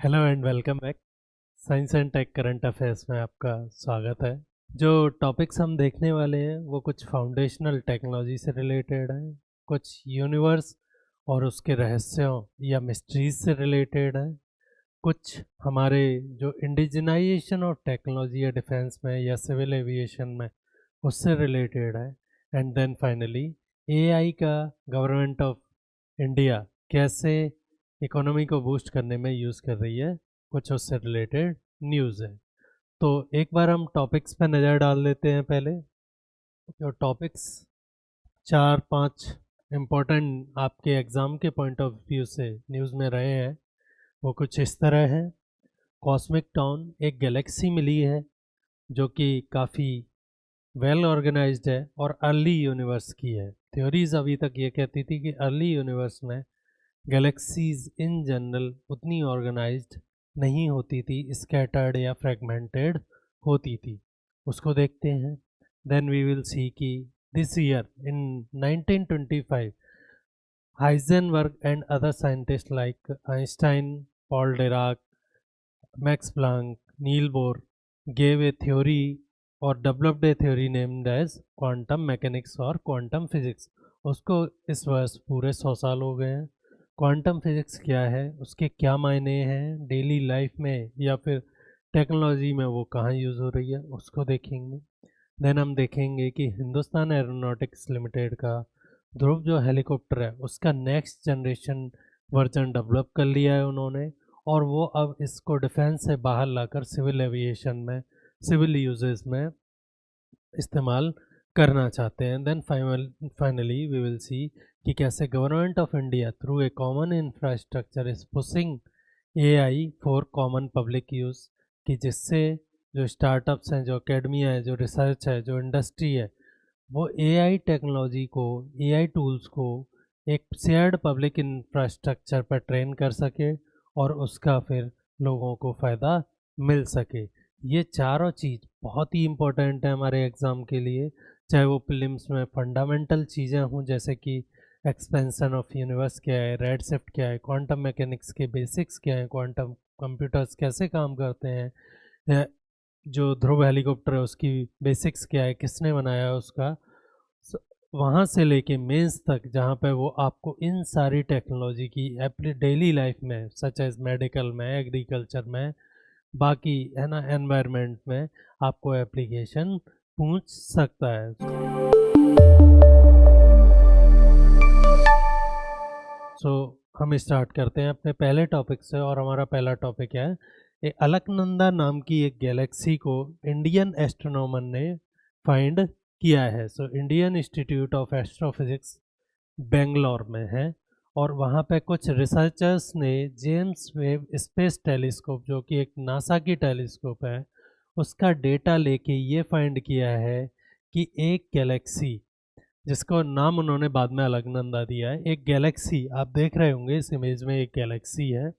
Hello and welcome back. Science and take current affairs में आपका स्वागत है। जो टॉपिक्स हम देखने वाले हैं वो कुछ फाउंडेशनल टेक्नोलॉजी से रिलेटेड हैं, कुछ यूनिवर्स और उसके रहस्यों या मिस्ट्रीज से रिलेटेड हैं, कुछ हमारे जो इंडिजिनाइजेशन ऑफ टेक्नोलॉजी या डिफेंस में या सिविल एविएशन में उससे रिलेटेड है। एंड देन फाइनली एआई का गवर्नमेंट ऑफ इंडिया कैसे इकोनॉमी को बूस्ट करने में यूज़ कर रही है, कुछ उससे रिलेटेड न्यूज़ है। तो एक बार हम टॉपिक्स पे नज़र डाल लेते हैं। पहले जो टॉपिक्स 4-5 इम्पोर्टेंट आपके एग्ज़ाम के पॉइंट ऑफ व्यू से न्यूज़ में रहे हैं वो कुछ इस तरह है। कॉस्मिक टाउन एक गैलेक्सी मिली है जो कि काफ़ी वेल ऑर्गेनाइज्ड है और अर्ली यूनिवर्स की है। थ्योरीज अभी तक ये कहती थी कि अर्ली यूनिवर्स में गैलेक्सीज इन जनरल उतनी ऑर्गेनाइज्ड नहीं होती थी, स्कैटर्ड या फ्रेगमेंटेड होती थी। उसको देखते हैं। देन वी विल सी कि this year in 1925 Heisenberg and other scientist like Einstein, Paul Dirac, max Planck, Niels Bohr gave a theory or developed a theory named as quantum mechanics और quantum physics। उसको इस वर्ष पूरे 100 साल हो गए हैं। क्वांटम फिजिक्स क्या है, उसके क्या मायने हैं डेली लाइफ में या फिर टेक्नोलॉजी में, वो कहाँ यूज़ हो रही है, उसको देखेंगे। देन हम देखेंगे कि हिंदुस्तान एरोनॉटिक्स लिमिटेड का ध्रुव जो हेलीकॉप्टर है उसका नेक्स्ट जनरेशन वर्जन डेवलप कर लिया है उन्होंने, और वो अब इसको डिफेंस से बाहर लाकर सिविल एविएशन में, सिविल यूजेस में इस्तेमाल करना चाहते हैं। Then finally we will see कि कैसे government of India through a common infrastructure is pushing AI for common public use, कि जिससे जो स्टार्टअप्स हैं, जो अकेडमिया है, जो रिसर्च है, जो इंडस्ट्री है, वो एआई टेक्नोलॉजी को, एआई टूल्स को एक शेयर्ड पब्लिक इंफ्रास्ट्रक्चर पर ट्रेन कर सके और उसका फिर लोगों को फ़ायदा मिल सके। ये चारों चीज़ बहुत ही इम्पोर्टेंट है हमारे एग्ज़ाम के लिए, चाहे वो प्रीलिम्स में फंडामेंटल चीज़ें हों जैसे कि एक्सपेंशन ऑफ यूनिवर्स क्या है, रेड शिफ्ट क्या है, क्वांटम मैकेनिक्स के बेसिक्स क्या हैं, क्वांटम कंप्यूटर्स कैसे काम करते हैं, या जो ध्रुव हेलीकॉप्टर है उसकी बेसिक्स क्या है, किसने बनाया है उसका, वहाँ से लेके मेंस तक जहाँ पे वो आपको इन सारी टेक्नोलॉजी की अपनी डेली लाइफ में, सच एज मेडिकल में, एग्रीकल्चर में, बाकी है ना एनवायरनमेंट में आपको एप्लीकेशन पूछ सकता है। सो हम स्टार्ट करते हैं अपने पहले टॉपिक से, और हमारा पहला टॉपिक है अलकनंदा नाम की एक गैलेक्सी को इंडियन एस्ट्रोनॉमर ने फाइंड किया है। So Indian institute of astrophysics Bangalore में है, और वहाँ पे कुछ रिसर्चर्स ने जेम्स वेब स्पेस टेलीस्कोप, जो कि एक नासा की टेलीस्कोप है, उसका डेटा लेके ये फाइंड किया है कि एक गैलेक्सी, जिसको नाम उन्होंने बाद में अलकनंदा दिया है, एक गैलेक्सी आप देख रहे होंगे इस इमेज में, एक गैलेक्सी है।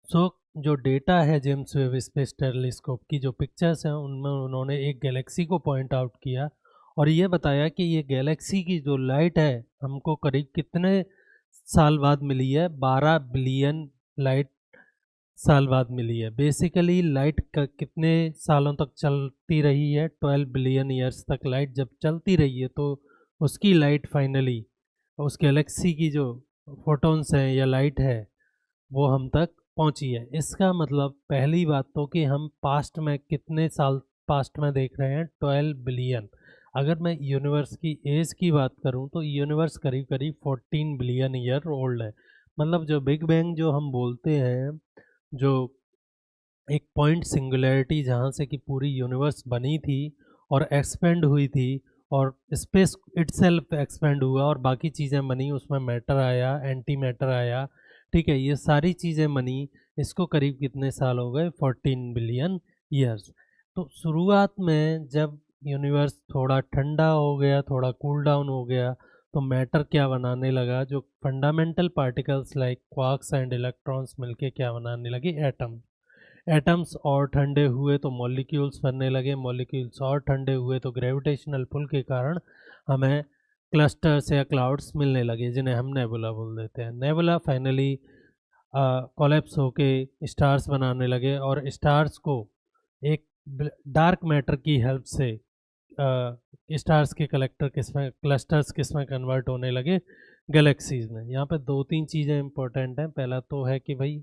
सो जो डेटा है जेम्स वेब स्पेस टेलीस्कोप की, जो पिक्चर्स हैं, उनमें उन्होंने एक गैलेक्सी को पॉइंट आउट किया और ये बताया कि ये गैलेक्सी की जो लाइट है हमको करीब कितने साल बाद मिली है, 12 बिलियन लाइट साल बाद मिली है। बेसिकली लाइट का कितने सालों तक चलती रही है, 12 बिलियन ईयर्स तक लाइट जब चलती रही है, तो उसकी लाइट फाइनली उस गैलेक्सी की जो फोटॉन्स हैं या लाइट है वो हम तक पहुंची है। इसका मतलब पहली बात तो कि हम पास्ट में कितने साल पास्ट में देख रहे हैं, 12 बिलियन। अगर मैं यूनिवर्स की एज की बात करूं तो यूनिवर्स करीब करीब 14 बिलियन ईयर ओल्ड है। मतलब जो बिग बैंग जो हम बोलते हैं, जो एक पॉइंट सिंगुलैरिटी जहाँ से कि पूरी यूनिवर्स बनी थी और एक्सपेंड हुई थी, और स्पेस इटसेल्फ एक्सपेंड हुआ और बाकी चीज़ें बनी, उसमें मैटर आया, एंटी मैटर आया, ठीक है, ये सारी चीज़ें बनी। इसको करीब कितने साल हो गए, 14 बिलियन ईयर्स। तो शुरुआत में जब यूनिवर्स थोड़ा ठंडा हो गया, थोड़ा कूल डाउन हो गया, तो मैटर क्या बनाने लगा, जो fundamental particles like quarks and electrons मिलके क्या बनाने लगे, एटम। एटम्स और ठंडे हुए तो मॉलिक्यूल्स बनने लगे, मॉलिक्यूल्स और ठंडे हुए तो ग्रेविटेशनल पुल के कारण हमें क्लस्टर्स या क्लाउड्स मिलने लगे, जिन्हें हम नेबुला बोल देते हैं। नेबुला फाइनली कोलैप्स होके स्टार्स बनाने लगे और स्टार्स को एक डार्क मैटर की हेल्प से स्टार्स के क्लस्टर्स किसमें कन्वर्ट होने लगे, गैलेक्सीज में। यहाँ पे दो तीन चीज़ें इंपॉर्टेंट हैं। पहला तो है कि भाई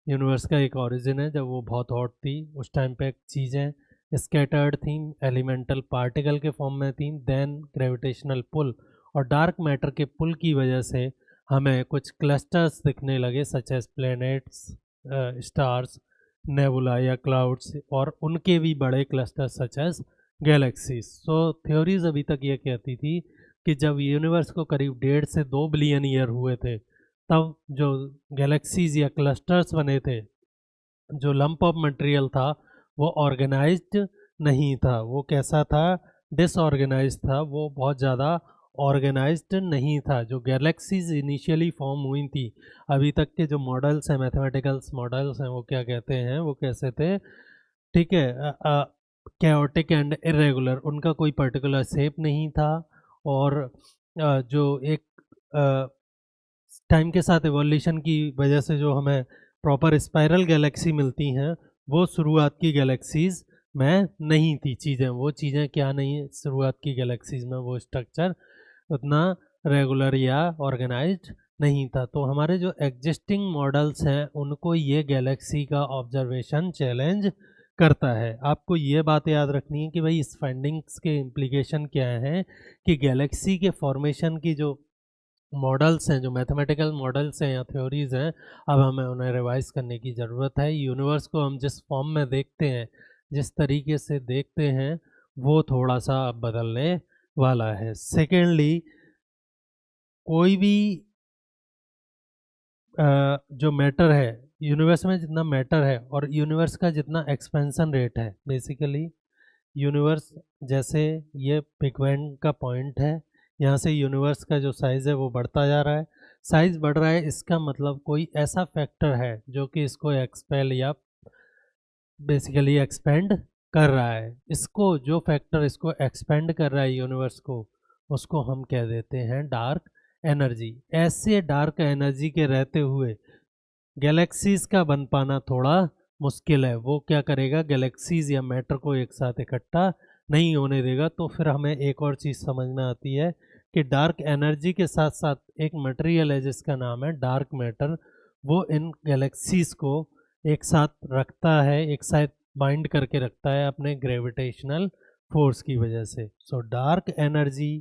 यूनिवर्स का एक ओरिजिन है, जब वो बहुत हॉट थी उस टाइम पे चीज़ें स्कैटर्ड थी, एलिमेंटल पार्टिकल के फॉर्म में थी। देन ग्रेविटेशनल पुल और डार्क मैटर के पुल की वजह से हमें कुछ क्लस्टर्स दिखने लगे, such as planets, stars, nebula या क्लाउड्स, और उनके भी बड़े cluster such as galaxies. So theories अभी तक ये कहती थी कि जब यूनिवर्स को करीब 1.5 से 2 बिलियन ईयर हुए थे, तब जो गैलेक्सीज या क्लस्टर्स बने थे, जो लंप ऑफ मटेरियल था वो ऑर्गेनाइज्ड नहीं था। वो कैसा था, डिसऑर्गेनाइज्ड था, वो बहुत ज़्यादा ऑर्गेनाइज्ड नहीं था। जो गैलेक्सीज इनिशियली फॉर्म हुई थी, अभी तक के जो मॉडल्स हैं, मैथमेटिकल्स मॉडल्स हैं, वो क्या कहते हैं, वो कैसे थे, ठीक है, कैओटिक एंड इरेगुलर, उनका कोई पर्टिकुलर शेप नहीं था। और जो एक टाइम के साथ एवोल्यूशन की वजह से जो हमें प्रॉपर स्पाइरल गैलेक्सी मिलती हैं, वो शुरुआत की गैलेक्सीज में नहीं थी चीज़ें। वो चीज़ें क्या नहीं, शुरुआत की गैलेक्सीज में वो स्ट्रक्चर उतना रेगुलर या ऑर्गेनाइज्ड नहीं था। तो हमारे जो एग्जिस्टिंग मॉडल्स हैं उनको ये गैलेक्सी का ऑब्जर्वेशन चैलेंज करता है। आपको ये बात याद रखनी है कि भाई इस फाइंडिंग्स के इम्प्लीकेशन क्या हैं, कि गैलेक्सी के फॉर्मेशन की जो मॉडल्स हैं, जो मैथमेटिकल मॉडल्स हैं या थ्योरीज हैं, अब हमें उन्हें रिवाइज करने की ज़रूरत है। यूनिवर्स को हम जिस फॉर्म में देखते हैं, जिस तरीके से देखते हैं, वो थोड़ा सा अब बदलने वाला है। सेकेंडली, कोई भी जो मैटर है यूनिवर्स में, जितना मैटर है और यूनिवर्स का जितना एक्सपेंशन रेट है, बेसिकली यूनिवर्स, जैसे ये बिग बैंग का पॉइंट है, यहाँ से यूनिवर्स का जो साइज़ है वो बढ़ता जा रहा है। साइज़ बढ़ रहा है, इसका मतलब कोई ऐसा फैक्टर है जो कि इसको एक्सपेल या बेसिकली एक्सपेंड कर रहा है। इसको, जो फैक्टर इसको एक्सपेंड कर रहा है यूनिवर्स को, उसको हम कह देते हैं डार्क एनर्जी। ऐसे डार्क एनर्जी के रहते हुए गैलेक्सीज का बन पाना थोड़ा मुश्किल है। वो क्या करेगा, गैलेक्सीज या मैटर को एक साथ इकट्ठा नहीं होने देगा। तो फिर हमें एक और चीज़ समझ में आती है कि डार्क एनर्जी के साथ साथ एक मटेरियल है जिसका नाम है डार्क मैटर, वो इन गैलेक्सीज को एक साथ रखता है, एक साथ बाइंड करके रखता है अपने ग्रेविटेशनल फोर्स की वजह से। So dark energy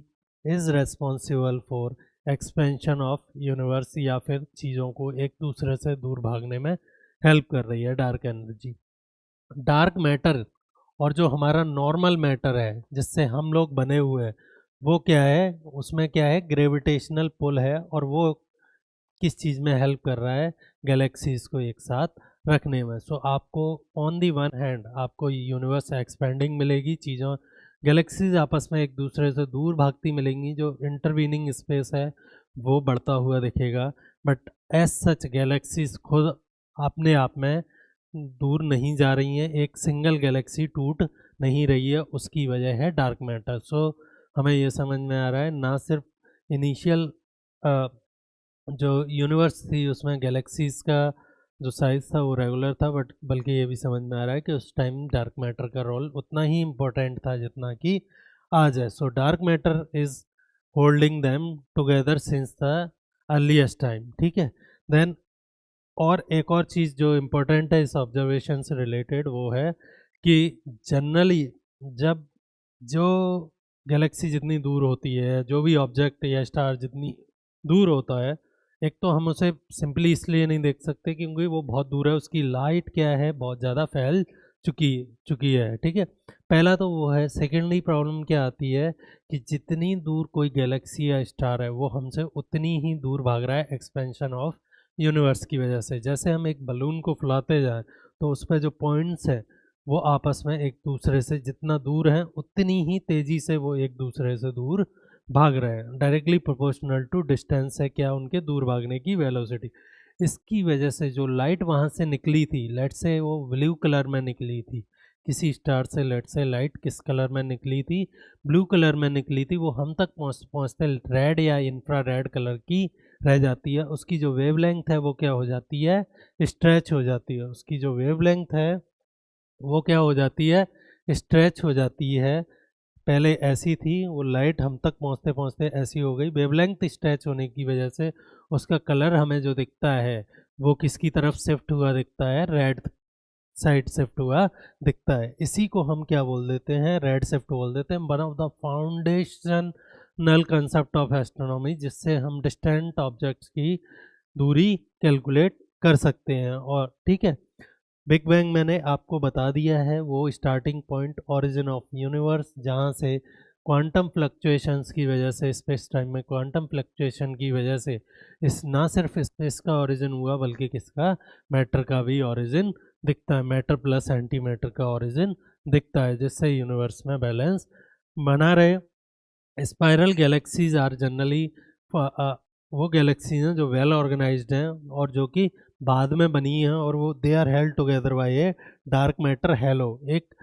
is responsible for expansion of universe, या फिर चीज़ों को एक दूसरे से दूर भागने में हेल्प कर रही है डार्क एनर्जी। डार्क मैटर और जो हमारा नॉर्मल मैटर है जिससे हम लोग बने हुए हैं, वो क्या है, उसमें क्या है, ग्रेविटेशनल पुल है, और वो किस चीज़ में हेल्प कर रहा है, गैलेक्सीज को एक साथ रखने में। सो आपको ऑन दी वन हैंड आपको यूनिवर्स एक्सपेंडिंग मिलेगी, चीज़ों गैलेक्सीज आपस में एक दूसरे से दूर भागती मिलेंगी, जो इंटरवीनिंग स्पेस है वो बढ़ता हुआ दिखेगा। बट एज सच गैलेक्सीज खुद अपने आप में दूर नहीं जा रही हैं, एक सिंगल गैलेक्सी टूट नहीं रही है, उसकी वजह है डार्क मैटर। सो हमें ये समझ में आ रहा है, ना सिर्फ इनिशियल जो यूनिवर्स थी उसमें गैलेक्सीज का जो साइज़ था वो रेगुलर था, बट बल्कि ये भी समझ में आ रहा है कि उस टाइम डार्क मैटर का रोल उतना ही इम्पोर्टेंट था जितना कि आज है। So dark matter is holding them together since the earliest time, ठीक है। देन और एक और चीज़ जो इम्पोर्टेंट है इस ऑब्जर्वेशन से रिलेटेड, वो है कि जनरली जब जो गैलेक्सी जितनी दूर होती है, जो भी ऑब्जेक्ट या स्टार जितनी दूर होता है, एक तो हम उसे सिंपली इसलिए नहीं देख सकते क्योंकि वो बहुत दूर है, उसकी लाइट क्या है, बहुत ज़्यादा फैल चुकी चुकी है, ठीक है। पहला तो वो है। सेकेंडली प्रॉब्लम क्या आती है कि जितनी दूर कोई गैलेक्सी या स्टार है, वो हमसे उतनी ही दूर भाग रहा है एक्सपेंशन ऑफ यूनिवर्स की वजह से। जैसे हम एक बलून को फुलाते जाएं तो उस पर जो पॉइंट्स हैं वो आपस में एक दूसरे से जितना दूर हैं, उतनी ही तेज़ी से वो एक दूसरे से दूर भाग रहे हैं। डायरेक्टली प्रोपोर्शनल टू डिस्टेंस है क्या, उनके दूर भागने की वेलोसिटी। इसकी वजह से जो लाइट वहाँ से निकली थी, लेट से वो ब्लू कलर में निकली थी किसी स्टार से, लेट से लाइट किस कलर में निकली थी, ब्लू कलर में निकली थी, वो हम तक पहुँचते रेड या इंफ्रारेड कलर की रह जाती है, उसकी जो वेवलेंथ है वो क्या हो जाती है, स्ट्रेच हो जाती है। उसकी जो वेवलेंथ है वो क्या हो जाती है, स्ट्रेच हो जाती है। पहले ऐसी थी, वो लाइट हम तक पहुंचते पहुंचते ऐसी हो गई। वेवलेंथ स्ट्रेच होने की वजह से उसका कलर हमें जो दिखता है वो किसकी तरफ शिफ्ट हुआ दिखता है, रेड साइड शिफ्ट हुआ दिखता है। इसी को हम क्या बोल देते हैं, रेड शिफ्ट बोल देते हैं। One of the foundational concept of astronomy, जिससे हम डिस्टेंट ऑब्जेक्ट्स की दूरी कैलकुलेट कर सकते हैं। और ठीक है, बिग बैंग मैंने आपको बता दिया है, वो starting point, origin of universe, जहाँ से क्वांटम फ्लक्चुएशंस की वजह से, स्पेस टाइम में क्वांटम फ्लक्चुएशन की वजह से इस ना सिर्फ स्पेस का ओरिजिन हुआ बल्कि किसका, मैटर का भी ओरिजिन दिखता है। मैटर प्लस एंटी मैटर का ओरिजिन दिखता है, जिससे यूनिवर्स में बैलेंस बना रहे। स्पाइरल गैलेक्सीज आर जनरली वो गैलेक्सीज हैं जो वेल ऑर्गेनाइज्ड हैं और जो कि बाद में बनी हैं, और वो they are held together by a dark matter halo. एक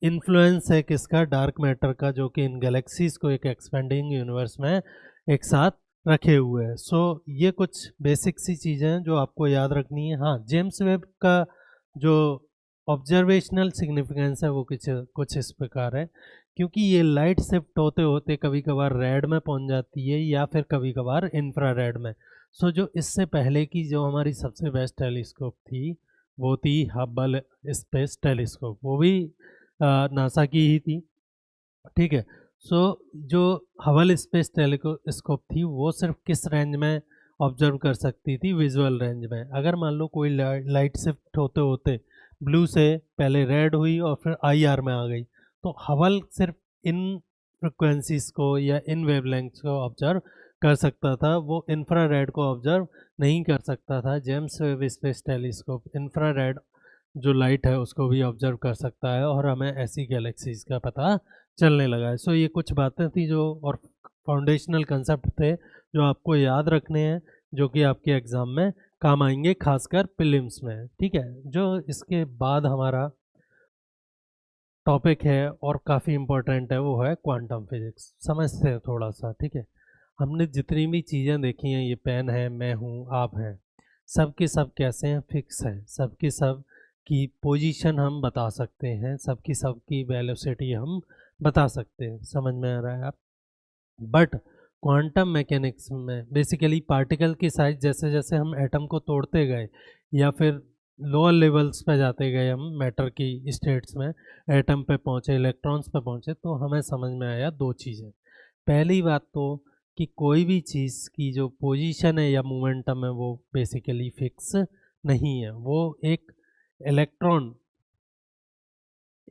इन्फ्लुएंस है किसका, डार्क मैटर का, जो कि इन गैलेक्सीज को एक एक्सपेंडिंग यूनिवर्स में एक साथ रखे हुए है। सो ये कुछ बेसिक सी चीज़ें हैं जो आपको याद रखनी है। हाँ, जेम्स वेब का जो ऑब्जर्वेशनल सिग्निफिकेंस है वो कुछ इस प्रकार है, क्योंकि ये लाइट शिफ्ट होते होते कभी कभार रेड में पहुंच जाती है या फिर कभी कभार इंफ्रारेड में। सो जो इससे पहले की जो हमारी सबसे बेस्ट टेलीस्कोप थी वो थी हबल स्पेस टेलीस्कोप, वो भी नासा की ही थी। ठीक है, सो जो हबल स्पेस टेलीस्कोप थी वो सिर्फ किस रेंज में ऑब्जर्व कर सकती थी, विजुअल रेंज में। अगर मान लो कोई लाइट शिफ्ट होते होते ब्लू से पहले रेड हुई और फिर आईआर में आ गई, तो हबल सिर्फ इन फ्रिक्वेंसीज को या इन वेवलेंथ्स को ऑब्जर्व कर सकता था, वो इंफ्रारेड को ऑब्जर्व नहीं कर सकता था। James Webb space telescope infrared जो लाइट है उसको भी ऑब्जर्व कर सकता है और हमें ऐसी गैलेक्सीज का पता चलने लगा है। सो ये कुछ बातें थी जो, और फाउंडेशनल कंसेप्ट थे जो आपको याद रखने हैं, जो कि आपके एग्ज़ाम में काम आएंगे, खासकर प्रीलिम्स में। ठीक है, जो इसके बाद हमारा टॉपिक है और काफ़ी इम्पोर्टेंट है, वो है क्वांटम फिजिक्स। समझते हैं थोड़ा सा। ठीक है, हमने जितनी भी चीज़ें देखी हैं, ये पेन है, मैं हूँ, आप हैं, सब के सब कैसे हैं, फिक्स हैं। सब के सब की पोजीशन हम बता सकते हैं, सब की सब की वेलोसिटी हम बता सकते हैं। समझ में आ रहा है आप? बट क्वांटम मैकेनिक्स में बेसिकली पार्टिकल की साइज जैसे जैसे हम एटम को तोड़ते गए या फिर लोअर लेवल्स पे जाते गए, हम मैटर की स्टेट्स में एटम पे पहुँचे, इलेक्ट्रॉन्स पे पहुँचे, तो हमें समझ में आया दो चीज़ें। पहली बात तो कि कोई भी चीज़ की जो पोजीशन है या मोमेंटम है वो बेसिकली फिक्स नहीं है। वो एक इलेक्ट्रॉन,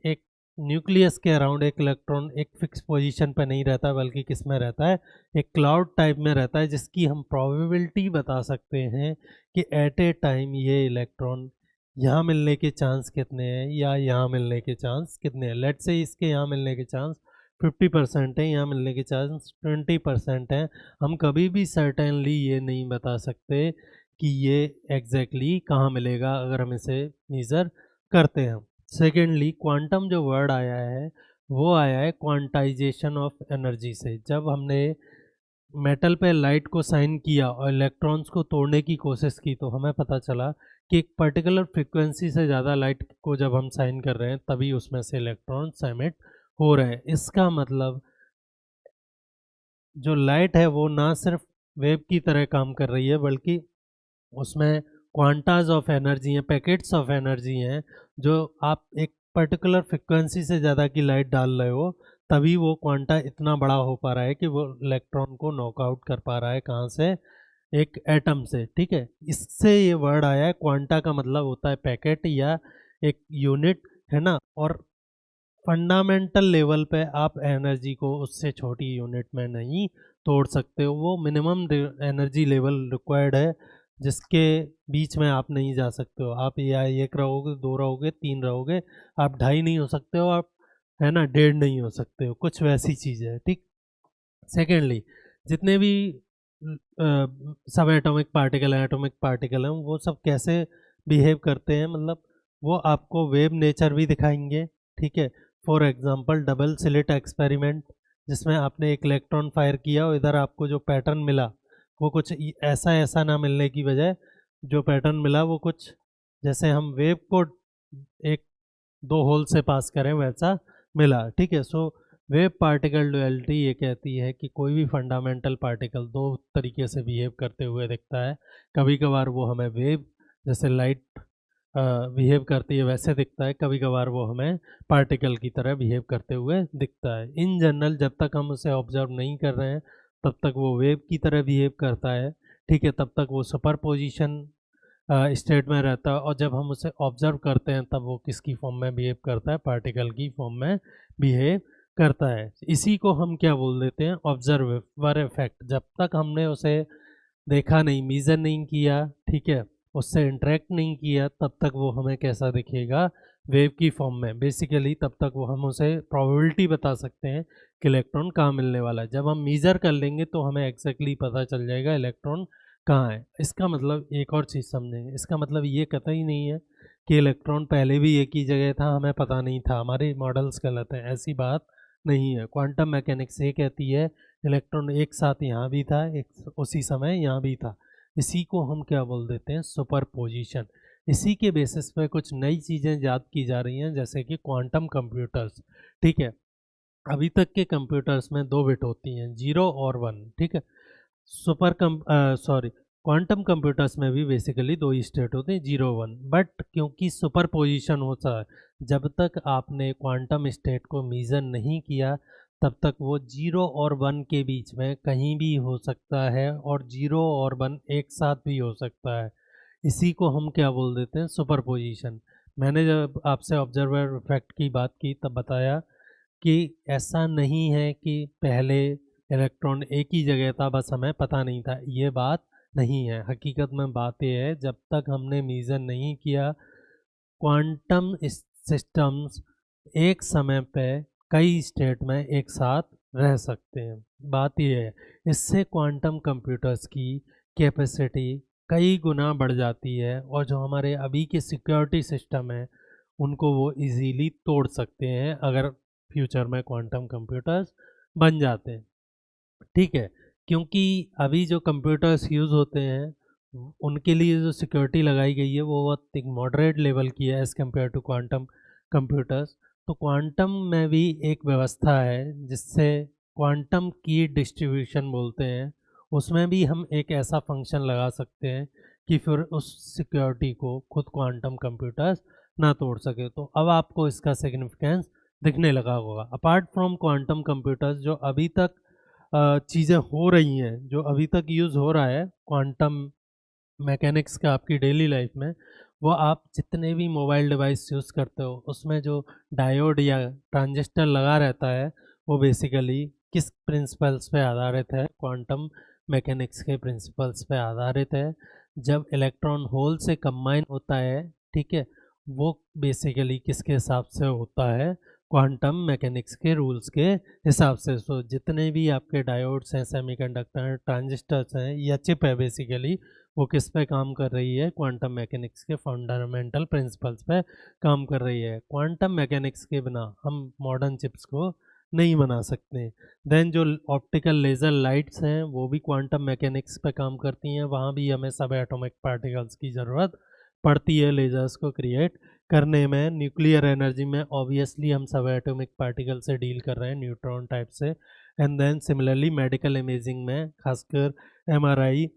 एक न्यूक्लियस के अराउंड एक इलेक्ट्रॉन एक फिक्स पोजीशन पर नहीं रहता, बल्कि किस में रहता है, एक क्लाउड टाइप में रहता है, जिसकी हम प्रोबेबिलिटी बता सकते हैं कि एट ए टाइम ये इलेक्ट्रॉन यहाँ मिलने के चांस कितने हैं या यहाँ मिलने के चांस कितने हैं। लेट्स से इसके यहाँ मिलने के चांस 50% है, यहाँ मिलने के चांस 20% हैं। हम कभी भी सर्टेनली ये नहीं बता सकते कि ये एग्जैक्टली कहाँ मिलेगा अगर हम इसे मेज़र करते हैं। सेकेंडली, क्वांटम जो वर्ड आया है वो आया है क्वांटाइजेशन ऑफ एनर्जी से। जब हमने मेटल पे लाइट को साइन किया और इलेक्ट्रॉन्स को तोड़ने की कोशिश की, तो हमें पता चला कि एक पर्टिकुलर फ्रिक्वेंसी से ज़्यादा लाइट को जब हम साइन कर रहे हैं तभी उसमें से इलेक्ट्रॉन्स एमिट हो रहे हैं। इसका मतलब जो लाइट है वो ना सिर्फ वेव की तरह काम कर रही है, बल्कि उसमें क्वांटाज ऑफ एनर्जी हैं, पैकेट्स ऑफ एनर्जी हैं। जो आप एक पर्टिकुलर फ्रिक्वेंसी से ज़्यादा की लाइट डाल रहे हो तभी वो क्वांटा इतना बड़ा हो पा रहा है कि वो इलेक्ट्रॉन को नॉकआउट कर पा रहा है, कहाँ से, एक एटम से। ठीक है, इससे ये वर्ड आया है। क्वांटा का मतलब होता है पैकेट या एक यूनिट, है ना। और फंडामेंटल लेवल पे आप एनर्जी को उससे छोटी यूनिट में नहीं तोड़ सकते हो। वो मिनिमम एनर्जी लेवल रिक्वायर्ड है जिसके बीच में आप नहीं जा सकते हो। आप या एक रहोगे, दो रहोगे, तीन रहोगे, आप ढाई नहीं हो सकते हो, आप, है ना, डेढ़ नहीं हो सकते हो। कुछ वैसी चीज़ है। ठीक। सेकेंडली, जितने भी सब एटॉमिक पार्टिकल हैं, वो सब कैसे बिहेव करते हैं, मतलब वो आपको वेव नेचर भी दिखाएंगे। ठीक है, for example double slit experiment, जिसमें आपने एक इलेक्ट्रॉन फायर किया और इधर आपको जो पैटर्न मिला वो कुछ ऐसा ऐसा ना मिलने की बजाय जो पैटर्न मिला वो कुछ जैसे हम वेव को एक दो होल से पास करें वैसा मिला, ठीक है। सो वेव पार्टिकल डुअलिटी ये कहती है कि कोई भी फंडामेंटल पार्टिकल दो तरीके से बिहेव करते हुए दिखता है। कभी कभार वो हमें वेव जैसे लाइट बिहेव करती है वैसे दिखता है, कभी कभार वो हमें पार्टिकल की तरह बिहेव करते हुए दिखता है। इन जनरल जब तक हम उसे ऑब्जर्व नहीं कर रहे हैं तब तक वो वेव की तरह बिहेव करता है, ठीक है। तब तक वो सुपर पोजिशन स्टेट में रहता है, और जब हम उसे ऑब्जर्व करते हैं तब वो किसकी फॉर्म में बिहेव करता है, पार्टिकल की फॉर्म में बिहेव करता है। इसी को हम क्या बोल देते हैं, ऑब्जर्वर इफेक्ट। जब तक हमने उसे देखा नहीं, मीज़र नहीं किया, ठीक है, उससे इंटरेक्ट नहीं किया, तब तक वो हमें कैसा दिखेगा, वेव की फॉर्म में बेसिकली। तब तक वो हम उसे प्रोबेबिलिटी बता सकते हैं कि इलेक्ट्रॉन कहाँ मिलने वाला है। जब हम मीज़र कर लेंगे तो हमें एग्जैक्टली पता चल जाएगा इलेक्ट्रॉन कहाँ है। इसका मतलब एक और चीज़ समझेंगे, इसका मतलब ये कतई नहीं है कि इलेक्ट्रॉन पहले भी एक ही जगह था, हमें पता नहीं था, हमारे मॉडल्स गलत हैं, ऐसी बात नहीं है। क्वांटम मैकेनिक्स ये कहती है इलेक्ट्रॉन एक साथ यहाँ भी था, एक उसी समय यहाँ भी था। इसी को हम क्या बोल देते हैं, सुपर पोजिशन। इसी के बेसिस पे कुछ नई चीज़ें याद की जा रही हैं, जैसे कि क्वांटम कंप्यूटर्स, ठीक है। अभी तक के कंप्यूटर्स में दो बिट होती हैं, 0 और 1, ठीक है। सुपर कम सॉरी क्वांटम कंप्यूटर्स में भी बेसिकली दो ही स्टेट होते हैं, 0 1। बट क्योंकि सुपर पोजिशन होता है, जब तक आपने क्वांटम स्टेट को मीज़र नहीं किया तब तक वो 0 और 1 के बीच में कहीं भी हो सकता है, और 0 और 1 एक साथ भी हो सकता है। इसी को हम क्या बोल देते हैं, सुपर पोजिशन। मैंने जब आपसे ऑब्जर्वर इफेक्ट की बात की तब बताया कि ऐसा नहीं है कि पहले इलेक्ट्रॉन एक ही जगह था, बस हमें पता नहीं था, ये बात नहीं है। हकीकत में बात यह है, जब तक हमने मीज़र नहीं किया, क्वांटम सिस्टम्स एक समय पे कई स्टेट में एक साथ रह सकते हैं। बात यह है, इससे क्वांटम कंप्यूटर्स की कैपेसिटी कई गुना बढ़ जाती है, और जो हमारे अभी के सिक्योरिटी सिस्टम है उनको वो इजीली तोड़ सकते हैं अगर फ्यूचर में क्वांटम कंप्यूटर्स बन जाते हैं, ठीक है। क्योंकि अभी जो कंप्यूटर्स यूज़ होते हैं उनके लिए जो सिक्योरिटी लगाई गई है वो बहुत एक मॉडरेट लेवल की है as compared to quantum computers. तो क्वांटम में भी एक व्यवस्था है जिससे क्वांटम की डिस्ट्रीब्यूशन बोलते हैं, उसमें भी हम एक ऐसा फंक्शन लगा सकते हैं कि फिर उस सिक्योरिटी को खुद क्वांटम कंप्यूटर्स ना तोड़ सके। तो अब आपको इसका सिग्निफिकेंस दिखने लगा होगा। अपार्ट फ्रॉम क्वांटम कंप्यूटर्स जो अभी तक चीज़ें हो रही हैं, जो अभी तक यूज़ हो रहा है क्वांटम मैकेनिक्स का आपकी डेली लाइफ में, वो आप जितने भी मोबाइल डिवाइस यूज़ करते हो उसमें जो डायोड या ट्रांजिस्टर लगा रहता है वो बेसिकली किस प्रिंसिपल्स पे आधारित है, क्वांटम मैकेनिक्स के प्रिंसिपल्स पे आधारित है। जब इलेक्ट्रॉन होल से कंबाइन होता है, ठीक है, वो बेसिकली किसके हिसाब से होता है, क्वांटम मैकेनिक्स के रूल्स के हिसाब से। सो जितने भी आपके डायोड्स हैं, सेमीकंडक्टर, ट्रांजिस्टर्स हैं या चिप है, बेसिकली वो किस पे काम कर रही है, क्वांटम मैकेनिक्स के फंडामेंटल प्रिंसिपल्स पे काम कर रही है। क्वांटम मैकेनिक्स के बिना हम मॉडर्न चिप्स को नहीं बना सकते। देन जो ऑप्टिकल लेज़र लाइट्स हैं वो भी क्वांटम मैकेनिक्स पे काम करती हैं, वहाँ भी हमें सब एटॉमिक पार्टिकल्स की ज़रूरत पड़ती है लेज़र्स को क्रिएट करने में। न्यूक्लियर एनर्जी में ऑब्वियसली हम सब एटॉमिक पार्टिकल से डील कर रहे हैं, न्यूट्रॉन टाइप से। And then similarly medical imaging में खासकर MRI,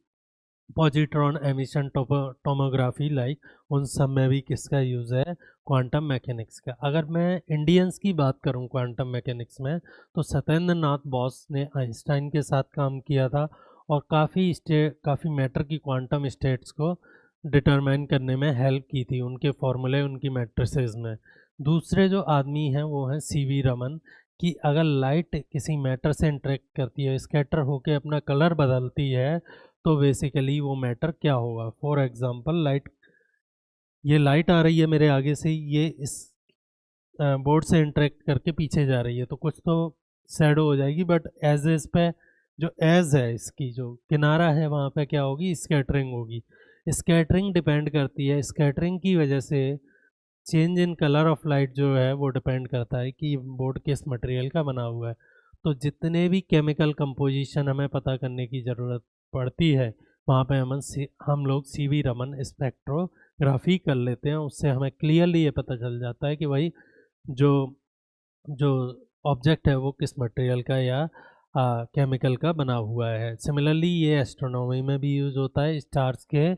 positron emission tomography, like उन सब में भी किसका यूज़ है, क्वांटम मैकेनिक्स का। अगर मैं इंडियंस की बात करूं क्वांटम मैकेनिक्स में, तो सत्येंद्र नाथ बोस ने आइंस्टाइन के साथ काम किया था और काफ़ी मैटर की क्वांटम स्टेट्स को डिटरमाइन करने में हेल्प की थी, उनके फॉर्मूले, उनकी मैट्रिसेस में। दूसरे जो आदमी हैं वो हैं सीवी रमन, कि अगर लाइट किसी मैटर से इंटरेक्ट करती है, स्कैटर होकर अपना कलर बदलती है, तो बेसिकली वो मैटर क्या होगा। फॉर एग्जांपल लाइट, ये लाइट आ रही है मेरे आगे से, ये इस बोर्ड से इंटरेक्ट करके पीछे जा रही है तो कुछ तो शैडो हो जाएगी, बट एज इस पे जो एज है, इसकी जो किनारा है वहाँ पे क्या होगी, स्कैटरिंग होगी। स्कैटरिंग डिपेंड करती है, स्कैटरिंग की वजह से change in colour of light जो है वो डिपेंड करता है कि बोर्ड किस मटेरियल का बना हुआ है। तो जितने भी केमिकल कंपोजिशन हमें पता करने की ज़रूरत पड़ती है वहाँ पे हम लोग CV रमन स्पेक्ट्रोग्राफी कर लेते हैं। उससे हमें क्लियरली ये पता चल जाता है कि भाई जो जो ऑब्जेक्ट है वो किस मटेरियल का या केमिकल का बना हुआ है। सिमिलरली ये एस्ट्रोनॉमी में भी यूज़ होता है स्टार्स के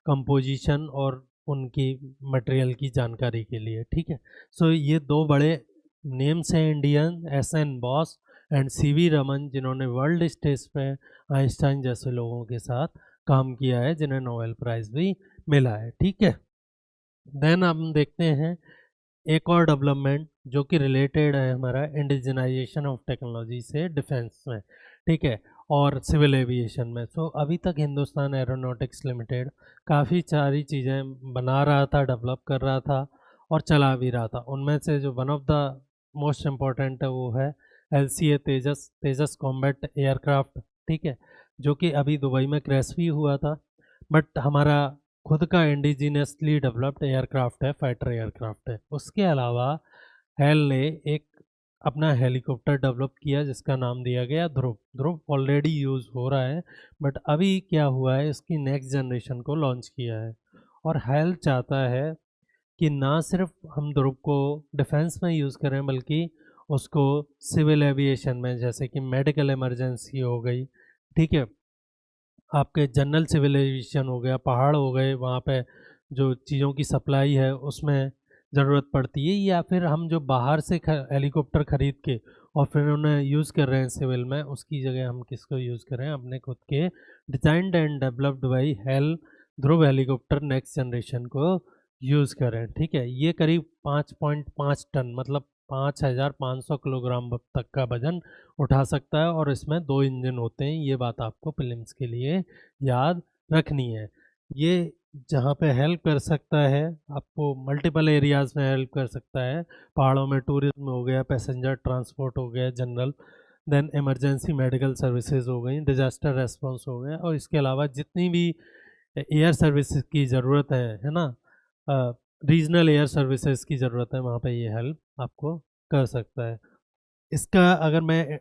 कंपोजिशन और उनकी मटेरियल की जानकारी के लिए, ठीक है। सो ये दो बड़े नेम्स हैं Indian, SN boss and CV Raman, जिन्होंने वर्ल्ड स्टेज पे आइंस्टाइन जैसे लोगों के साथ काम किया है, जिन्हें नोबेल प्राइज़ भी मिला है, ठीक है। देन हम देखते हैं एक और डेवलपमेंट जो कि रिलेटेड है हमारा इंडिजिनाइजेशन ऑफ टेक्नोलॉजी से डिफेंस में, ठीक है, और सिविल एविएशन में। सो अभी तक हिंदुस्तान एरोनॉटिक्स लिमिटेड काफ़ी सारी चीज़ें बना रहा था, डेवलप कर रहा था और चला भी रहा था। उनमें से जो one of the most important है वो है LCA तेजस कॉम्बैट एयरक्राफ्ट, ठीक है, जो कि अभी दुबई में क्रैश भी हुआ था। बट हमारा खुद का इंडिजिनियसली डेवलप्ड एयरक्राफ्ट है, फाइटर एयरक्राफ्ट है। उसके अलावा हेल ने एक अपना हेलीकॉप्टर डेवलप किया जिसका नाम दिया गया ध्रुव। ध्रुव ऑलरेडी यूज़ हो रहा है, बट अभी क्या हुआ है, इसकी नेक्स्ट जनरेशन को लॉन्च किया है। और हेल चाहता है कि ना सिर्फ हम ध्रुव को डिफेंस में यूज़ करें, बल्कि उसको सिविल एविएशन में, जैसे कि मेडिकल इमरजेंसी हो गई, ठीक है, आपके जनरल सिविलाइजेशन हो गया, पहाड़ हो गए, वहाँ पे जो चीज़ों की सप्लाई है उसमें ज़रूरत पड़ती है, या फिर हम जो बाहर से हेलीकॉप्टर ख़रीद के और फिर उन्हें यूज़ कर रहे हैं सिविल में, उसकी जगह हम किसको यूज़ करें, अपने खुद के designed and developed by hello Dhruv helicopter next generation को यूज़ करें, ठीक है। ये करीब 5.5 टन मतलब 5,500 किलोग्राम तक का वजन उठा सकता है, और इसमें 2 इंजन होते हैं। ये बात आपको प्रीलिम्स के लिए याद रखनी है। ये जहाँ पे हेल्प कर सकता है, आपको मल्टीपल एरियाज़ में हेल्प कर सकता है। पहाड़ों में टूरिज्म हो गया, पैसेंजर ट्रांसपोर्ट हो गया general, then emergency medical services हो गई, डिजास्टर रेस्पॉन्स हो गया, और इसके अलावा जितनी भी एयर सर्विसेज की ज़रूरत है ना, रीजनल एयर सर्विसेज की ज़रूरत है, वहाँ पे ये हेल्प आपको कर सकता है। इसका अगर मैं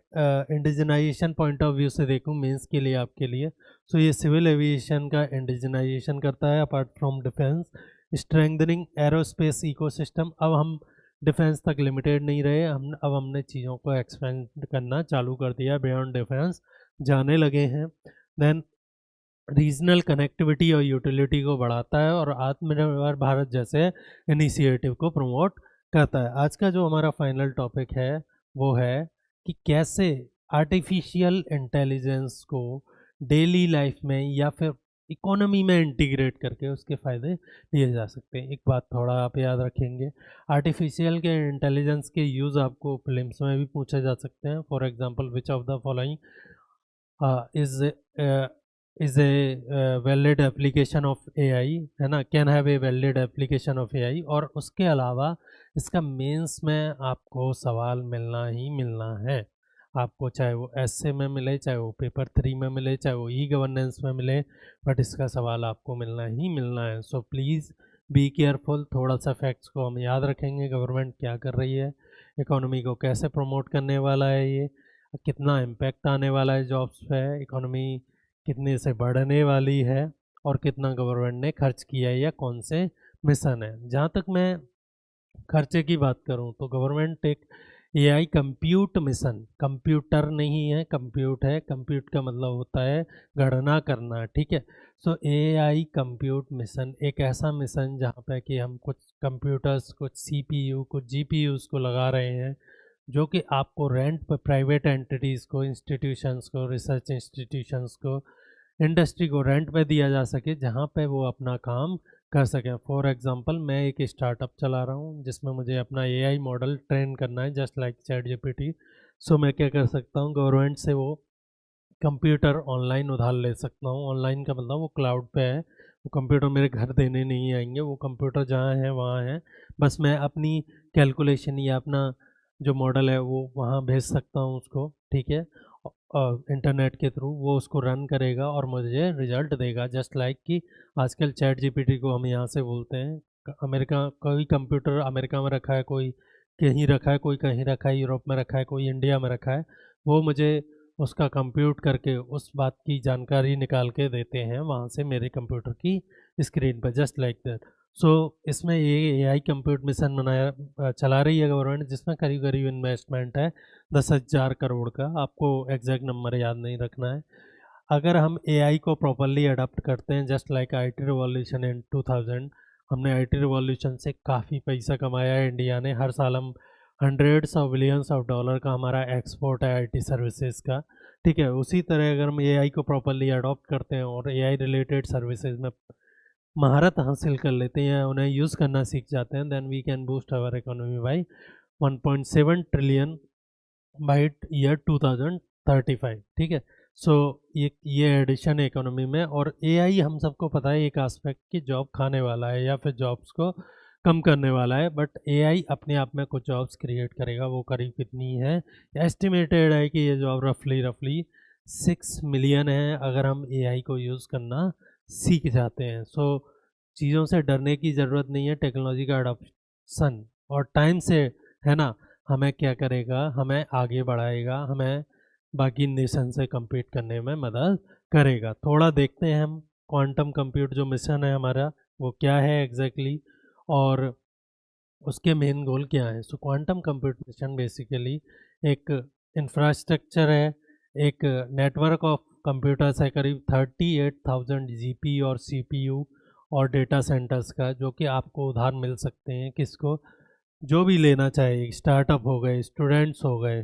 इंडिजनाइजेशन पॉइंट ऑफ व्यू से देखूं मेंस के लिए आपके लिए, तो ये सिविल एविएशन का इंडिजनाइजेशन करता है apart from defence, strengthening aerospace ecosystem. अब हम डिफेंस तक लिमिटेड नहीं रहे, अब हमने चीज़ों को एक्सपेंड करना चालू कर दिया, बियॉन्ड डिफेंस जाने लगे हैं। देन रीजनल कनेक्टिविटी और यूटिलिटी को बढ़ाता है और आत्मनिर्भर भारत जैसे इनिशिएटिव को प्रमोट करता है। आज का जो हमारा फाइनल टॉपिक है वो है कि कैसे आर्टिफिशियल इंटेलिजेंस को डेली लाइफ में या फिर इकोनॉमी में इंटीग्रेट करके उसके फ़ायदे लिए जा सकते हैं। एक बात थोड़ा आप याद रखेंगे, आर्टिफिशियल के इंटेलिजेंस के यूज़ आपको फिल्म्स में भी पूछे जा सकते हैं। For example, which of the following is is a valid application of AI, है ना, can have a valid application of AI। और उसके अलावा इसका मेंस में आपको सवाल मिलना ही मिलना है, आपको चाहे वो ऐसे में मिले, चाहे वो पेपर 3 में मिले, चाहे वो गवर्नेंस में मिले, बट इसका सवाल आपको मिलना ही मिलना है। So please be careful. थोड़ा सा फैक्ट्स को हम याद रखेंगे, गवर्नमेंट क्या कर रही है, इकोनॉमी को कैसे प्रमोट करने वाला है, ये कितना इम्पैक्ट आने वाला है जॉब्स पे, इकोनॉमी कितने से बढ़ने वाली है, और कितना गवर्नमेंट ने खर्च किया है या कौन से मिशन है। जहाँ तक मैं खर्चे की बात करूँ तो गवर्नमेंट एक AI कंप्यूट मिशन, कंप्यूटर नहीं है, कंप्यूट है, कंप्यूट का मतलब होता है गणना करना, ठीक है। सो AI कंप्यूट मिशन एक ऐसा मिशन जहाँ पे कि हम कुछ कंप्यूटर्स, कुछ CPU, कुछ GPUs को लगा रहे हैं, जो कि आपको रेंट पर प्राइवेट एंटिटीज़ को, इंस्टीट्यूशंस को, रिसर्च इंस्टीट्यूशंस को, इंडस्ट्री को रेंट पे दिया जा सके, जहाँ पे वो अपना काम कर सकें। फॉर एग्जांपल, मैं एक स्टार्टअप चला रहा हूँ जिसमें मुझे अपना AI मॉडल ट्रेन करना है, जस्ट लाइक ChatGPT। सो मैं क्या कर सकता हूँ, गवर्नमेंट से वो कंप्यूटर ऑनलाइन उधार ले सकता हूँ। ऑनलाइन का मतलब वो क्लाउड पे है, वो कंप्यूटर मेरे घर देने नहीं आएंगे, वो कंप्यूटर जहाँ है वहाँ है, बस मैं अपनी कैलकुलेशन या अपना जो मॉडल है वो वहाँ भेज सकता हूँ उसको, ठीक है, इंटरनेट के थ्रू वो उसको रन करेगा और मुझे रिजल्ट देगा। जस्ट लाइक कि आजकल ChatGPT को हम यहाँ से बोलते हैं, अमेरिका, कोई कंप्यूटर अमेरिका में रखा है, कोई कहीं रखा है, कोई कहीं रखा है, यूरोप में रखा है, कोई इंडिया में रखा है, वो मुझे उसका कंप्यूट करके उस बात की जानकारी निकाल के देते हैं वहाँ से मेरे कंप्यूटर की स्क्रीन पर, जस्ट लाइक दैट। सो इसमें ये एआई कंप्यूट मिशन चला रही है गवर्नमेंट, जिसमें करीब करीब इन्वेस्टमेंट है 10,000 करोड़ का। आपको एग्जैक्ट नंबर याद नहीं रखना है। अगर हम एआई को प्रॉपरली अडॉप्ट करते हैं, just like IT revolution in 2000, हमने आईटी रिवॉल्यूशन से काफ़ी पैसा कमाया है इंडिया ने। हर साल हम hundreds of billions of dollar का हमारा एक्सपोर्ट है आईटी सर्विसेज का, ठीक है। उसी तरह अगर हम एआई को प्रॉपरली अडॉप्ट करते हैं और एआई रिलेटेड सर्विसेज में महारत हासिल कर लेते हैं, उन्हें यूज़ करना सीख जाते हैं, then we can boost our economy by 1.7 trillion by year 2035, ठीक है। सो ये एडिशन है इकोनॉमी में। और एआई हम सबको पता है एक एस्पेक्ट की जॉब खाने वाला है या फिर जॉब्स को कम करने वाला है, बट एआई अपने आप में कुछ जॉब्स क्रिएट करेगा। वो करीब कितनी है, एस्टिमेटेड है कि ये जॉब रफली 6 मिलियन है अगर हम एआई को यूज़ करना सीख जाते हैं। सो चीज़ों से डरने की ज़रूरत नहीं है, टेक्नोलॉजी का अडॉप्शन और टाइम से, है ना, हमें क्या करेगा, हमें आगे बढ़ाएगा, हमें बाकी नेशन से compete करने में मदद करेगा। थोड़ा देखते हैं हम क्वांटम कंप्यूट जो मिशन है हमारा वो क्या है एग्जैक्टली और उसके मेन गोल क्या है। सो क्वांटम कंप्यूट मिशन बेसिकली एक इंफ्रास्ट्रक्चर है, एक नेटवर्क ऑफ कंप्यूटर्स है, करीब 38,000 जीपी और सीपीयू और डेटा सेंटर्स का, जो कि आपको उधार मिल सकते हैं। किसको, जो भी लेना चाहे, स्टार्टअप हो गए, स्टूडेंट्स हो गए,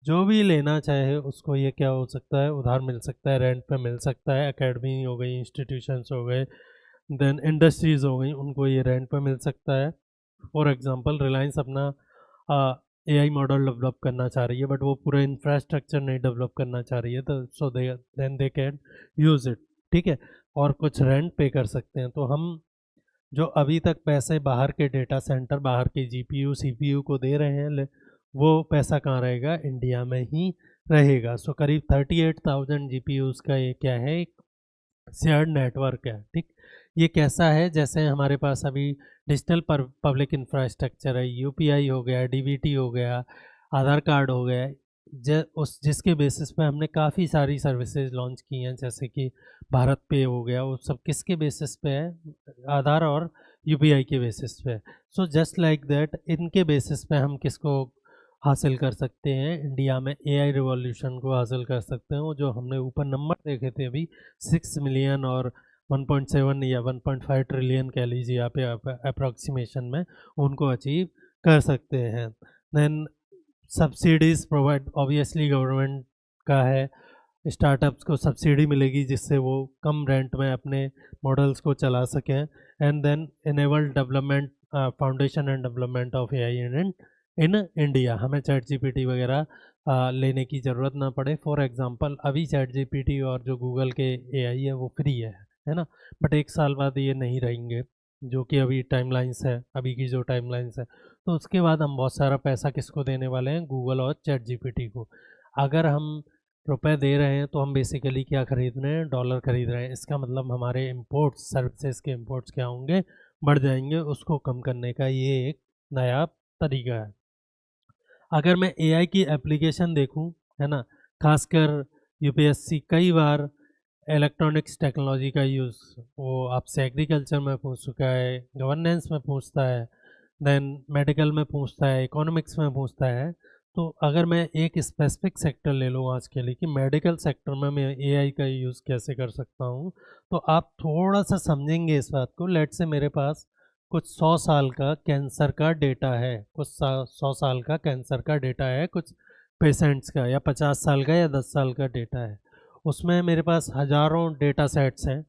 जो भी लेना चाहे उसको ये क्या हो सकता है, उधार मिल सकता है, रेंट पे मिल सकता है। एकेडमी हो गई, इंस्टीट्यूशंस हो गए, देन इंडस्ट्रीज़ हो गई, उनको ये रेंट पे मिल सकता है। फॉर एग्जांपल रिलायंस अपना एआई मॉडल डेवलप करना चाह रही है, बट वो पूरा इंफ्रास्ट्रक्चर नहीं डेवलप करना चाह रही है, तो so then they can use it, ठीक है। और कुछ रेंट पे कर सकते हैं। तो हम जो अभी तक पैसे बाहर के डेटा सेंटर, बाहर के जीपीयू सीपीयू को दे रहे हैं, वो पैसा कहाँ रहेगा, इंडिया में ही रहेगा। सो करीब 38,000 जीपीयूज़ का ये क्या है, एक शेयर्ड नेटवर्क है, ठीक। ये कैसा है, जैसे हमारे पास अभी डिजिटल पब्लिक इंफ्रास्ट्रक्चर है, यूपीआई हो गया, डीबीटी हो गया, आधार कार्ड हो गया, जिसके बेसिस पे हमने काफ़ी सारी सर्विसेज लॉन्च की हैं, जैसे कि भारत पे हो गया। वो सब किसके बेसिस पे है, आधार और यूपीआई के बेसिस पे। सो जस्ट लाइक दैट इनके बेसिस पे हम किसको हासिल कर सकते हैं, इंडिया में एआई रिवॉल्यूशन को हासिल कर सकते हैं। वो जो हमने ऊपर नंबर देखे थे अभी 6 मिलियन और 1.7 या 1.5 ट्रिलियन कह लीजिए आप अप्रॉक्सीमेशन में, उनको अचीव कर सकते हैं। Then subsidies provide obviously government का है, स्टार्टअप्स को सब्सिडी मिलेगी जिससे वो कम रेंट में अपने मॉडल्स को चला सकें। And then enable development, foundation and development of AI in India. हमें चैट जीपीटी वगैरह लेने की ज़रूरत ना पड़े। फॉर एग्जांपल अभी चैट जीपीटी और जो गूगल के एआई है वो फ्री है ना, बट एक साल बाद ये नहीं रहेंगे, जो कि अभी टाइमलाइंस है, अभी की जो टाइमलाइंस है। तो उसके बाद हम बहुत सारा पैसा किसको देने वाले हैं, गूगल और चैट जीपीटी को। अगर हम रुपए दे रहे हैं तो हम बेसिकली क्या खरीद रहे हैं, डॉलर खरीद रहे हैं। इसका मतलब हमारे इंपोर्ट्स, सर्विसेज के इंपोर्ट्स क्या होंगे, बढ़ जाएंगे। उसको कम करने का ये एक नया तरीका है। अगर मैं एआई की एप्लीकेशन देखूं, है ना, खासकर यूपीएससी कई बार इलेक्ट्रॉनिक्स टेक्नोलॉजी का यूज़ वो आपसे एग्रीकल्चर में पूछ चुका है, गवर्नेंस में पूछता है, देन मेडिकल में पूछता है, इकोनॉमिक्स में पूछता है। तो अगर मैं एक स्पेसिफिक सेक्टर ले लूँ आज के लिए कि मेडिकल सेक्टर में मैं एआई का यूज़ कैसे कर सकता हूँ, तो आप थोड़ा सा समझेंगे इस बात को। लेट से मेरे पास कुछ 100 साल का कैंसर का डेटा है, कुछ 100 साल का कैंसर का डेटा है कुछ पेशेंट्स का, या 50 साल का या 10 साल का डेटा है। उसमें मेरे पास हज़ारों डेटा सेट्स हैं।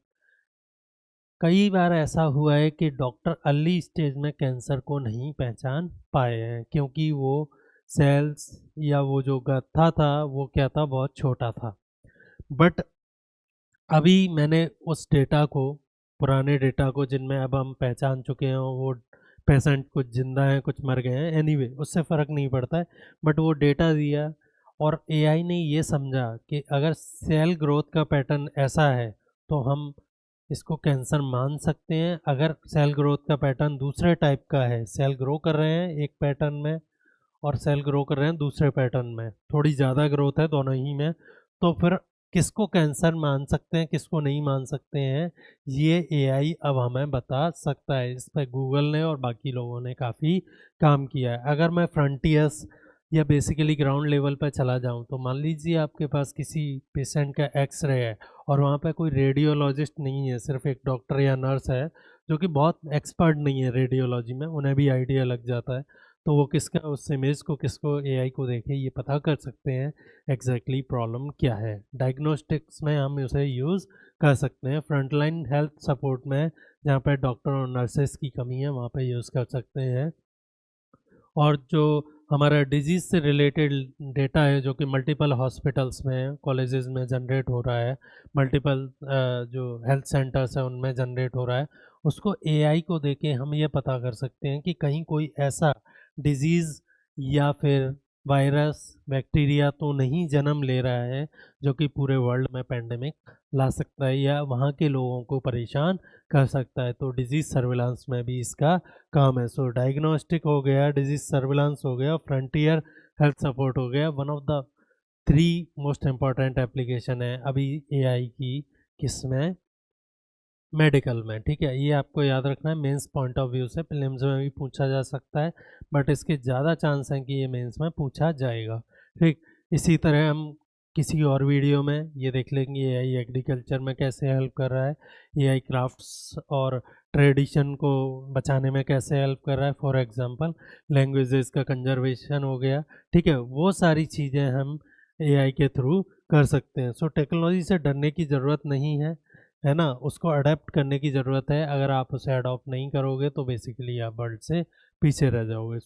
कई बार ऐसा हुआ है कि डॉक्टर अर्ली स्टेज में कैंसर को नहीं पहचान पाए हैं, क्योंकि वो सेल्स या वो जो गत्था था वो क्या था, बहुत छोटा था। बट अभी मैंने उस डेटा को, पुराने डेटा को जिनमें अब हम पहचान चुके हैं, वो पेशेंट कुछ जिंदा हैं कुछ मर गए हैं, एनीवे उससे फ़र्क नहीं पड़ता है, बट वो डेटा दिया और एआई ने ये समझा कि अगर सेल ग्रोथ का पैटर्न ऐसा है तो हम इसको कैंसर मान सकते हैं। अगर सेल ग्रोथ का पैटर्न दूसरे टाइप का है, सेल ग्रो कर रहे हैं एक पैटर्न में और सेल ग्रो कर रहे हैं दूसरे पैटर्न में, थोड़ी ज़्यादा ग्रोथ है दोनों ही में, तो फिर किसको कैंसर मान सकते हैं किसको नहीं मान सकते हैं, ये एआई अब हमें बता सकता है। इस पर गूगल ने और बाकी लोगों ने काफ़ी काम किया है। अगर मैं फ्रंटियर्स या बेसिकली ग्राउंड लेवल पर चला जाऊं, तो मान लीजिए आपके पास किसी पेशेंट का एक्सरे है और वहाँ पे कोई रेडियोलॉजिस्ट नहीं है, सिर्फ एक डॉक्टर या नर्स है जो कि बहुत एक्सपर्ट नहीं है रेडियोलॉजी में, उन्हें भी आइडिया लग जाता है, तो वो किसका उस इमेज को किसको एआई को देखे ये पता कर सकते हैं एग्जैक्टली प्रॉब्लम क्या है। डायग्नोस्टिक्स में हम उसे यूज़ कर सकते हैं। फ्रंटलाइन हेल्थ सपोर्ट में जहाँ पे डॉक्टर और नर्सेस की कमी है वहाँ पे यूज़ कर सकते हैं। और जो हमारा डिजीज़ से रिलेटेड डेटा है जो कि मल्टीपल हॉस्पिटल्स में कॉलेजेस में जनरेट हो रहा है, मल्टीपल जो हेल्थ सेंटर्स हैं उनमें जनरेट हो रहा है, उसको एआई को देके हम ये पता कर सकते हैं कि कहीं कोई ऐसा डिजीज़ या फिर वायरस बैक्टीरिया तो नहीं जन्म ले रहा है जो कि पूरे वर्ल्ड में पेंडेमिक ला सकता है या वहाँ के लोगों को परेशान कर सकता है। तो डिजीज़ सर्विलांस में भी इसका काम है। सो डायग्नोस्टिक हो गया, डिजीज सर्विलांस हो गया, फ्रंटियर हेल्थ सपोर्ट हो गया। One of the 3 most important application है अभी एआई की, किसमें, मेडिकल में। ठीक है, ये आपको याद रखना है। मेंस पॉइंट ऑफ व्यू से प्रीलिम्स में भी पूछा जा सकता है, बट इसके ज़्यादा चांस हैं कि ये मेंस में पूछा जाएगा। ठीक, इसी तरह हम किसी और वीडियो में ये देख लेंगे एआई एग्रीकल्चर में कैसे हेल्प कर रहा है, एआई क्राफ्ट्स और ट्रेडिशन को बचाने में कैसे हेल्प कर रहा है। फॉर एग्जांपल लैंग्वेजेस का कंजर्वेशन हो गया। ठीक है, वो सारी चीज़ें हम एआई के थ्रू कर सकते हैं। सो टेक्नोलॉजी से डरने की ज़रूरत नहीं है ना, उसको अडेप्ट करने की ज़रूरत है। अगर आप उसे अडॉप्ट नहीं करोगे तो बेसिकली आप वर्ल्ड से पीछे रह जाओगे।